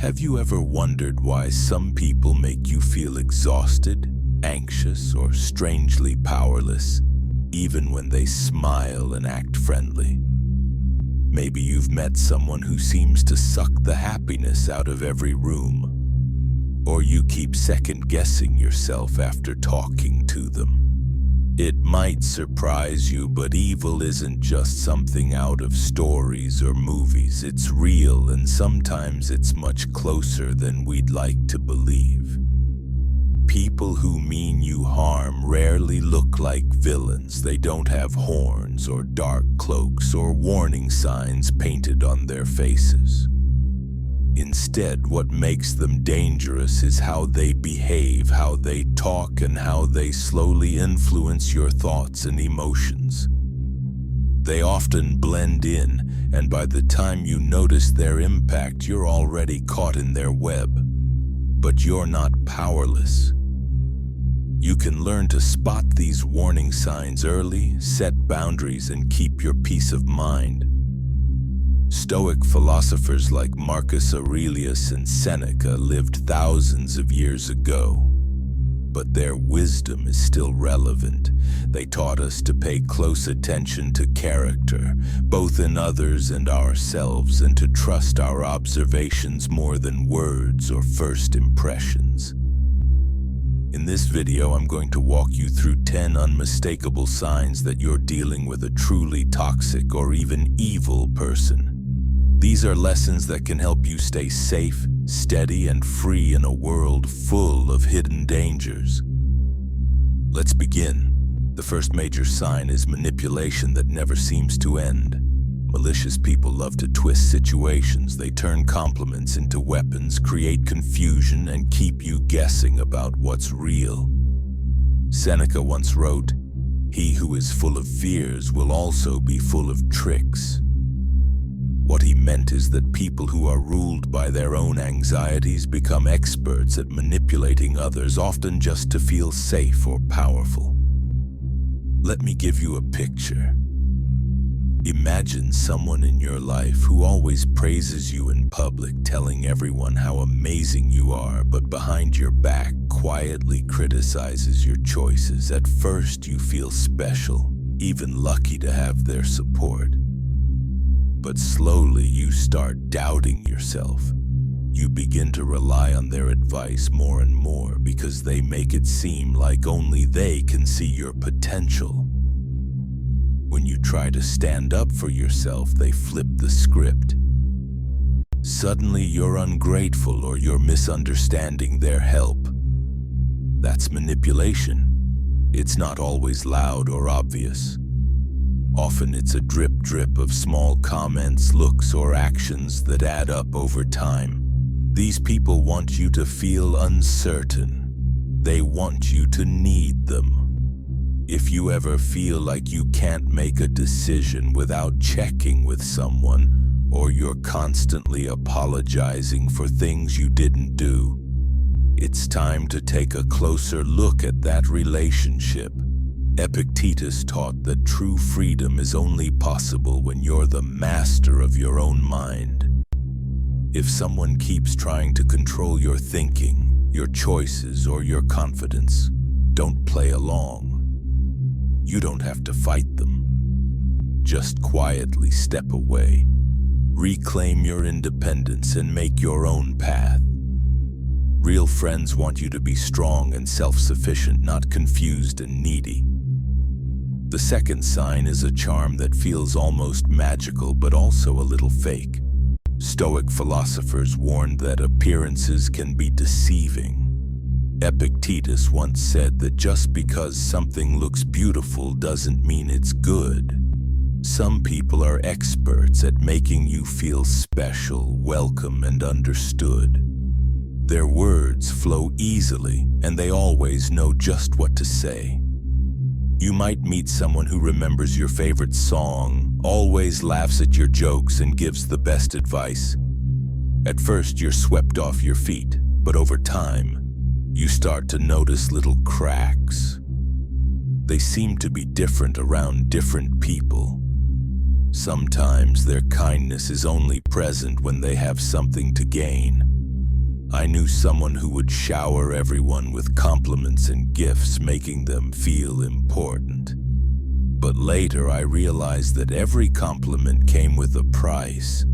Have you ever wondered why some people make you feel exhausted, anxious, or strangely powerless, even when they smile and act friendly? Maybe you've met someone who seems to suck the happiness out of every room, or you keep second-guessing yourself after talking to them. It might surprise you, but evil isn't just something out of stories or movies. It's real, and sometimes it's much closer than we'd like to believe. People who mean you harm rarely look like villains. They don't have horns or dark cloaks or warning signs painted on their faces. Instead, what makes them dangerous is how they behave, how they talk, and how they slowly influence your thoughts and emotions. They often blend in, and by the time you notice their impact, you're already caught in their web. But you're not powerless. You can learn to spot these warning signs early, set boundaries, and keep your peace of mind. Stoic philosophers like Marcus Aurelius and Seneca lived thousands of years ago, but their wisdom is still relevant. They taught us to pay close attention to character, both in others and ourselves, and to trust our observations more than words or first impressions. In this video, I'm going to walk you through 10 unmistakable signs that you're dealing with a truly toxic or even evil person. These are lessons that can help you stay safe, steady, and free in a world full of hidden dangers. Let's begin. The first major sign is manipulation that never seems to end. Malicious people love to twist situations. They turn compliments into weapons, create confusion, and keep you guessing about what's real. Seneca once wrote, "He who is full of fears will also be full of tricks." What he meant is that people who are ruled by their own anxieties become experts at manipulating others, often just to feel safe or powerful. Let me give you a picture. Imagine someone in your life who always praises you in public, telling everyone how amazing you are, but behind your back quietly criticizes your choices. At first, you feel special, even lucky to have their support. But slowly you start doubting yourself. You begin to rely on their advice more and more because they make it seem like only they can see your potential. When you try to stand up for yourself, they flip the script. Suddenly you're ungrateful or you're misunderstanding their help. That's manipulation. It's not always loud or obvious. Often it's a drip of small comments, looks, or actions that add up over time. These people want you to feel uncertain. They want you to need them. If you ever feel like you can't make a decision without checking with someone, or you're constantly apologizing for things you didn't do, it's time to take a closer look at that relationship. Epictetus taught that true freedom is only possible when you're the master of your own mind. If someone keeps trying to control your thinking, your choices, or your confidence, don't play along. You don't have to fight them. Just quietly step away. Reclaim your independence and make your own path. Real friends want you to be strong and self-sufficient, not confused and needy. The second sign is a charm that feels almost magical, but also a little fake. Stoic philosophers warned that appearances can be deceiving. Epictetus once said that just because something looks beautiful doesn't mean it's good. Some people are experts at making you feel special, welcome, and understood. Their words flow easily, and they always know just what to say. You might meet someone who remembers your favorite song, always laughs at your jokes, and gives the best advice. At first, you're swept off your feet, but over time, you start to notice little cracks. They seem to be different around different people. Sometimes their kindness is only present when they have something to gain. I knew someone who would shower everyone with compliments and gifts, making them feel important. But later I realized that every compliment came with a price.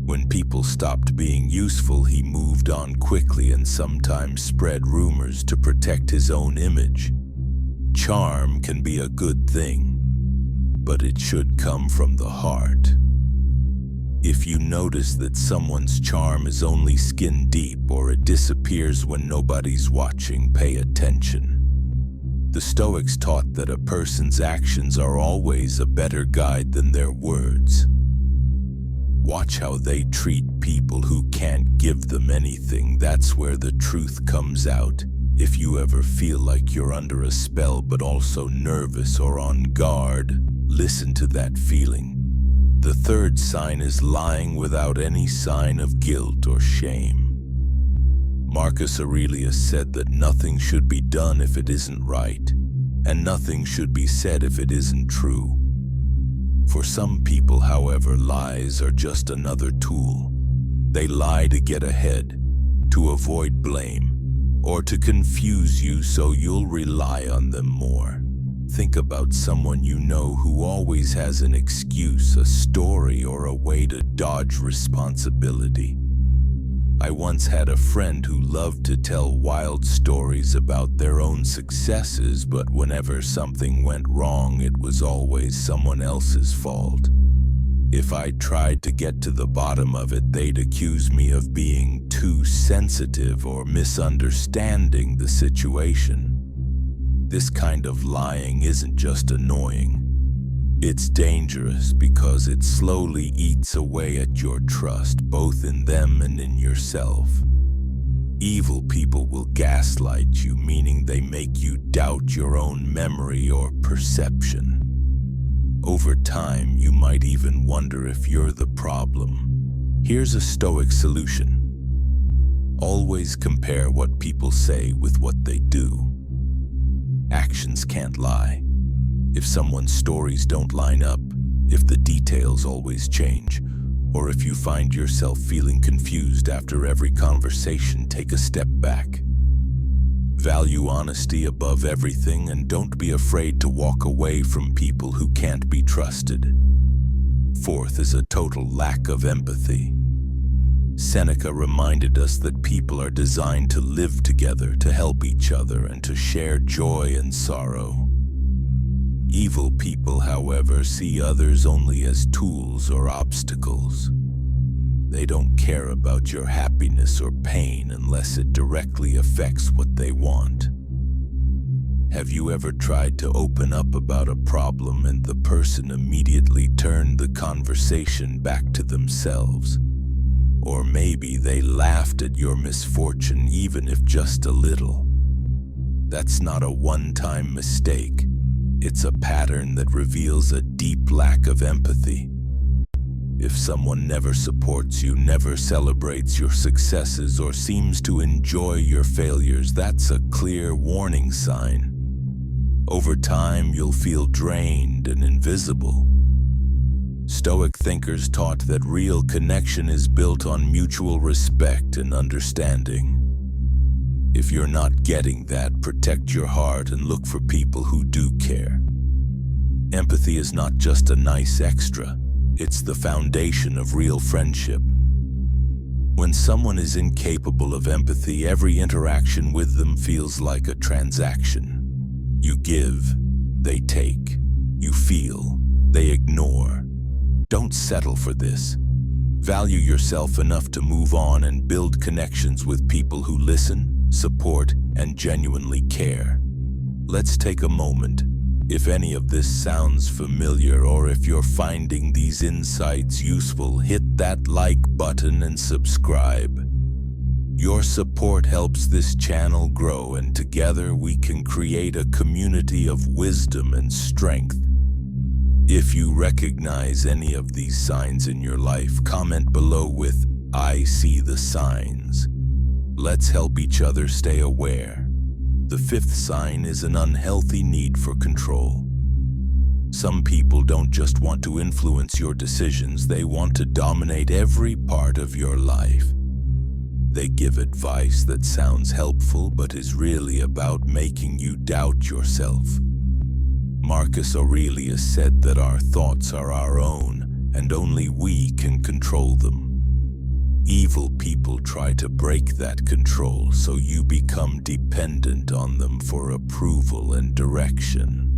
When people stopped being useful, he moved on quickly and sometimes spread rumors to protect his own image. Charm can be a good thing, but it should come from the heart. If you notice that someone's charm is only skin deep or it disappears when nobody's watching, pay attention. The Stoics taught that a person's actions are always a better guide than their words. Watch how they treat people who can't give them anything. That's where the truth comes out. If you ever feel like you're under a spell but also nervous or on guard, listen to that feeling. The third sign is lying without any sign of guilt or shame. Marcus Aurelius said that nothing should be done if it isn't right, and nothing should be said if it isn't true. For some people, however, lies are just another tool. They lie to get ahead, to avoid blame, or to confuse you so you'll rely on them more. Think about someone you know who always has an excuse, a story, or a way to dodge responsibility. I once had a friend who loved to tell wild stories about their own successes, but whenever something went wrong, it was always someone else's fault. If I tried to get to the bottom of it, they'd accuse me of being too sensitive or misunderstanding the situation. This kind of lying isn't just annoying. It's dangerous because it slowly eats away at your trust, both in them and in yourself. Evil people will gaslight you, meaning they make you doubt your own memory or perception. Over time, you might even wonder if you're the problem. Here's a Stoic solution. Always compare what people say with what they do. Actions can't lie. If someone's stories don't line up, if the details always change, or if you find yourself feeling confused after every conversation, take a step back. Value honesty above everything, and don't be afraid to walk away from people who can't be trusted. Fourth is a total lack of empathy. Seneca reminded us that people are designed to live together, to help each other, and to share joy and sorrow. Evil people, however, see others only as tools or obstacles. They don't care about your happiness or pain unless it directly affects what they want. Have you ever tried to open up about a problem and the person immediately turned the conversation back to themselves? Or maybe they laughed at your misfortune, even if just a little. That's not a one-time mistake. It's a pattern that reveals a deep lack of empathy. If someone never supports you, never celebrates your successes, or seems to enjoy your failures, that's a clear warning sign. Over time, you'll feel drained and invisible. Stoic thinkers taught that real connection is built on mutual respect and understanding. If you're not getting that, protect your heart and look for people who do care. Empathy is not just a nice extra, it's the foundation of real friendship. When someone is incapable of empathy, every interaction with them feels like a transaction. You give, they take. You feel, they ignore. Don't settle for this. Value yourself enough to move on and build connections with people who listen, support, and genuinely care. Let's take a moment. If any of this sounds familiar, or if you're finding these insights useful, hit that like button and subscribe. Your support helps this channel grow, and together we can create a community of wisdom and strength. If you recognize any of these signs in your life, comment below with "I see the signs." Let's help each other stay aware. The fifth sign is an unhealthy need for control. Some people don't just want to influence your decisions, they want to dominate every part of your life. They give advice that sounds helpful but is really about making you doubt yourself. Marcus Aurelius said that our thoughts are our own, and only we can control them. Evil people try to break that control so you become dependent on them for approval and direction.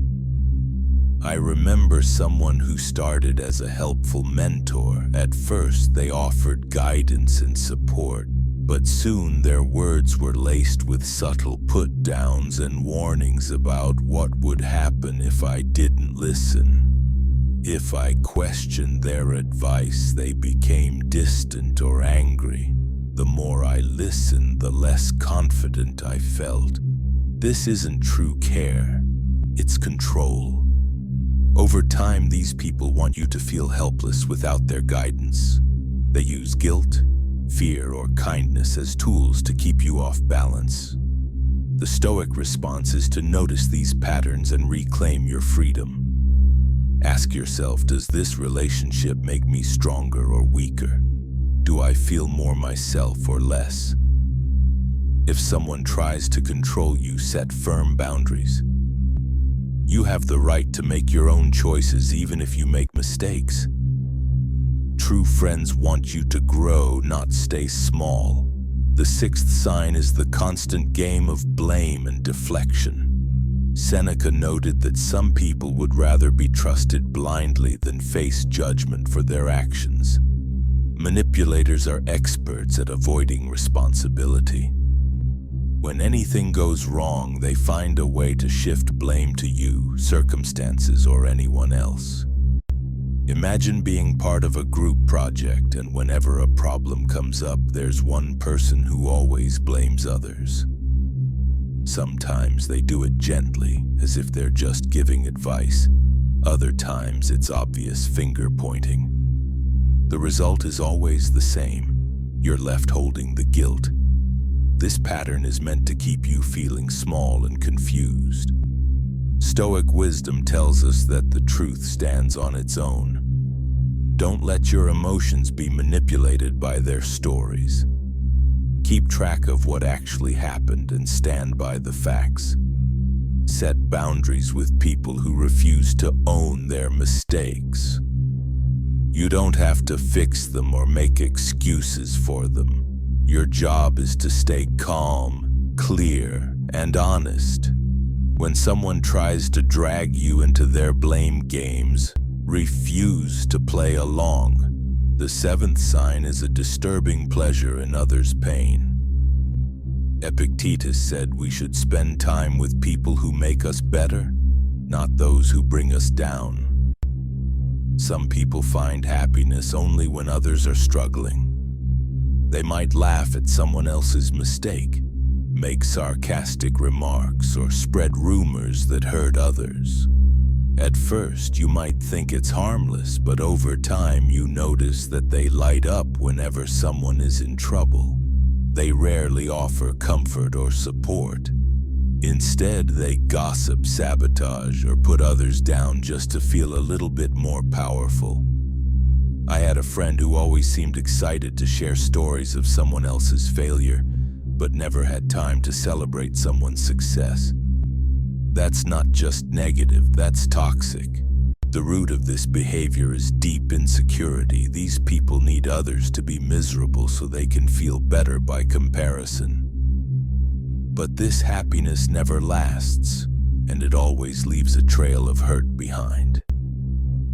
I remember someone who started as a helpful mentor. At first, they offered guidance and support, but soon their words were laced with subtle put-downs and warnings about what would happen if I didn't listen. If I questioned their advice, they became distant or angry. The more I listened, the less confident I felt. This isn't true care, it's control. Over time, these people want you to feel helpless without their guidance. They use guilt, fear, or kindness as tools to keep you off balance. The Stoic response is to notice these patterns and reclaim your freedom. Ask yourself, does this relationship make me stronger or weaker? Do I feel more myself or less? If someone tries to control you, set firm boundaries. You have the right to make your own choices even if you make mistakes. True friends want you to grow, not stay small. The sixth sign is the constant game of blame and deflection. Seneca noted that some people would rather be trusted blindly than face judgment for their actions. Manipulators are experts at avoiding responsibility. When anything goes wrong, they find a way to shift blame to you, circumstances, or anyone else. Imagine being part of a group project, and whenever a problem comes up, there's one person who always blames others. Sometimes they do it gently, as if they're just giving advice. Other times it's obvious finger-pointing. The result is always the same. You're left holding the guilt. This pattern is meant to keep you feeling small and confused. Stoic wisdom tells us that the truth stands on its own. Don't let your emotions be manipulated by their stories. Keep track of what actually happened and stand by the facts. Set boundaries with people who refuse to own their mistakes. You don't have to fix them or make excuses for them. Your job is to stay calm, clear, and honest. When someone tries to drag you into their blame games, refuse to play along. The seventh sign is a disturbing pleasure in others' pain. Epictetus said we should spend time with people who make us better, not those who bring us down. Some people find happiness only when others are struggling. They might laugh at someone else's mistake, make sarcastic remarks, or spread rumors that hurt others. At first, you might think it's harmless, but over time you notice that they light up whenever someone is in trouble. They rarely offer comfort or support. Instead, they gossip, sabotage, or put others down just to feel a little bit more powerful. I had a friend who always seemed excited to share stories of someone else's failure, but never had time to celebrate someone's success. That's not just negative, that's toxic. The root of this behavior is deep insecurity. These people need others to be miserable so they can feel better by comparison. But this happiness never lasts, and it always leaves a trail of hurt behind.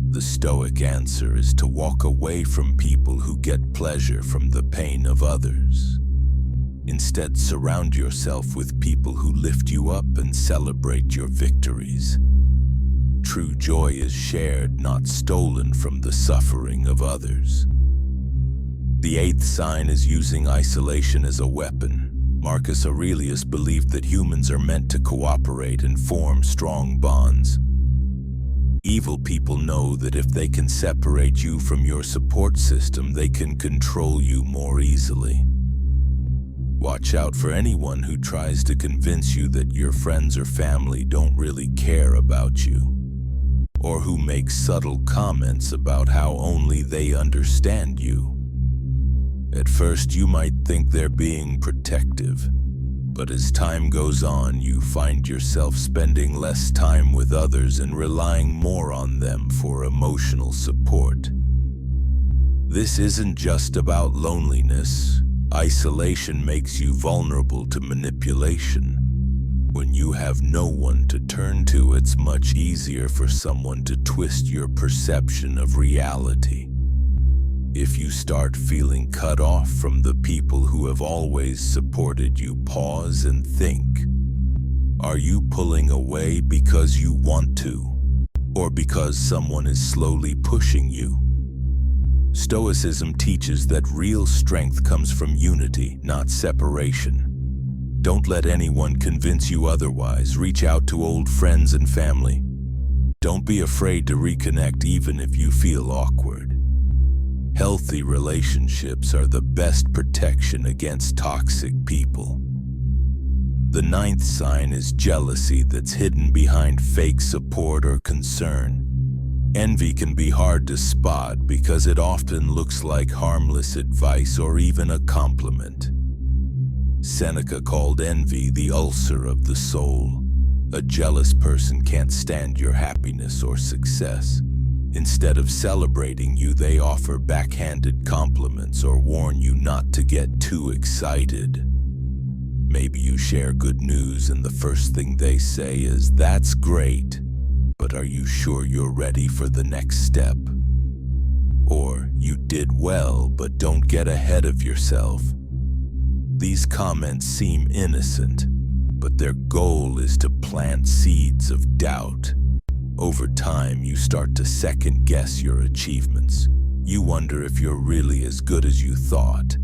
The Stoic answer is to walk away from people who get pleasure from the pain of others. Instead, surround yourself with people who lift you up and celebrate your victories. True joy is shared, not stolen from the suffering of others. The eighth sign is using isolation as a weapon. Marcus Aurelius believed that humans are meant to cooperate and form strong bonds. Evil people know that if they can separate you from your support system, they can control you more easily. Watch out for anyone who tries to convince you that your friends or family don't really care about you, or who makes subtle comments about how only they understand you. At first, you might think they're being protective, but as time goes on, you find yourself spending less time with others and relying more on them for emotional support. This isn't just about loneliness. Isolation makes you vulnerable to manipulation. When you have no one to turn to, it's much easier for someone to twist your perception of reality. If you start feeling cut off from the people who have always supported you, pause and think. Are you pulling away because you want to, or because someone is slowly pushing you? Stoicism teaches that real strength comes from unity, not separation. Don't let anyone convince you otherwise. Reach out to old friends and family. Don't be afraid to reconnect even if you feel awkward. Healthy relationships are the best protection against toxic people. The 9th sign is jealousy that's hidden behind fake support or concern. Envy can be hard to spot because it often looks like harmless advice or even a compliment. Seneca called envy the ulcer of the soul. A jealous person can't stand your happiness or success. Instead of celebrating you, they offer backhanded compliments or warn you not to get too excited. Maybe you share good news and the first thing they say is, "That's great, but are you sure you're ready for the next step?" Or, "You did well, but don't get ahead of yourself." These comments seem innocent, but their goal is to plant seeds of doubt. Over time, you start to second-guess your achievements. You wonder if you're really as good as you thought.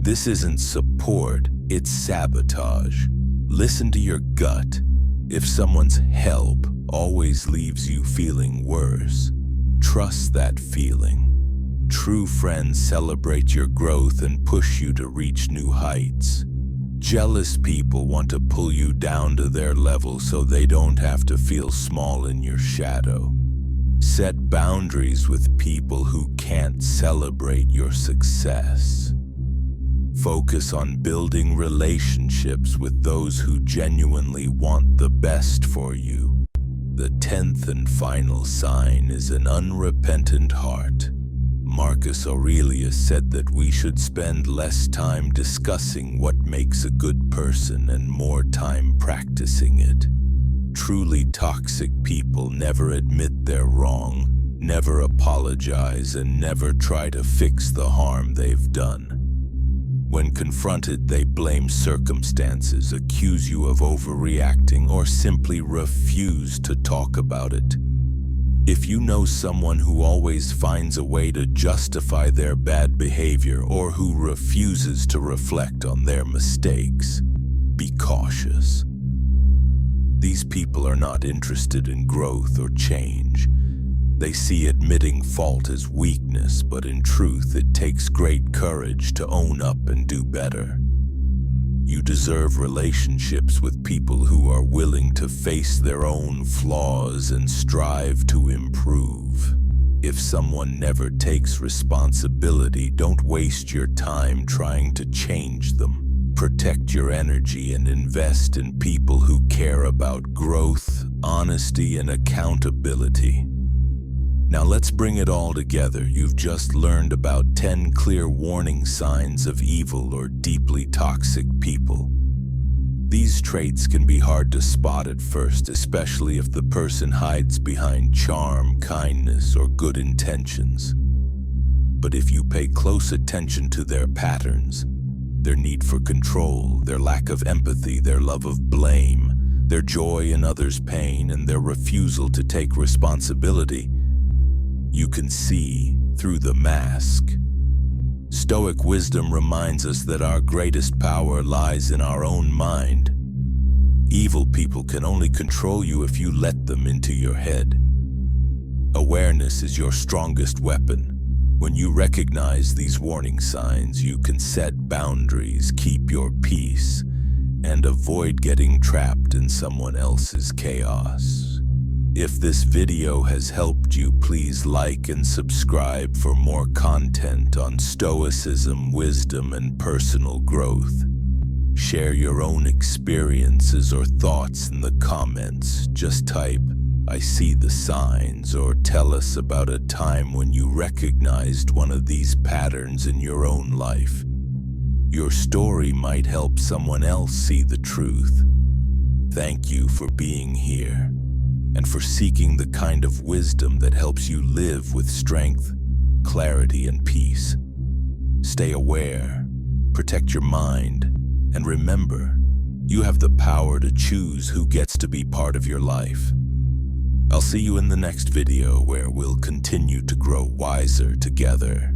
This isn't support, it's sabotage. Listen to your gut. If someone's help always leaves you feeling worse, trust that feeling. True friends celebrate your growth and push you to reach new heights. Jealous people want to pull you down to their level so they don't have to feel small in your shadow. Set boundaries with people who can't celebrate your success. Focus on building relationships with those who genuinely want the best for you. The 10th and final sign is an unrepentant heart. Marcus Aurelius said that we should spend less time discussing what makes a good person and more time practicing it. Truly toxic people never admit they're wrong, never apologize, and never try to fix the harm they've done. When confronted, they blame circumstances, accuse you of overreacting, or simply refuse to talk about it. If you know someone who always finds a way to justify their bad behavior or who refuses to reflect on their mistakes, be cautious. These people are not interested in growth or change. They see admitting fault as weakness, but in truth, it takes great courage to own up and do better. You deserve relationships with people who are willing to face their own flaws and strive to improve. If someone never takes responsibility, don't waste your time trying to change them. Protect your energy and invest in people who care about growth, honesty, and accountability. Now let's bring it all together. You've just learned about 10 clear warning signs of evil or deeply toxic people. These traits can be hard to spot at first, especially if the person hides behind charm, kindness, or good intentions. But if you pay close attention to their patterns, their need for control, their lack of empathy, their love of blame, their joy in others' pain, and their refusal to take responsibility, you can see through the mask. Stoic wisdom reminds us that our greatest power lies in our own mind. Evil people can only control you if you let them into your head. Awareness is your strongest weapon. When you recognize these warning signs, you can set boundaries, keep your peace, and avoid getting trapped in someone else's chaos. If this video has helped you, please like and subscribe for more content on Stoicism, wisdom, and personal growth. Share your own experiences or thoughts in the comments. Just type, "I see the signs," or tell us about a time when you recognized one of these patterns in your own life. Your story might help someone else see the truth. Thank you for being here and for seeking the kind of wisdom that helps you live with strength, clarity, and peace. Stay aware, protect your mind, and remember, you have the power to choose who gets to be part of your life. I'll see you in the next video where we'll continue to grow wiser together.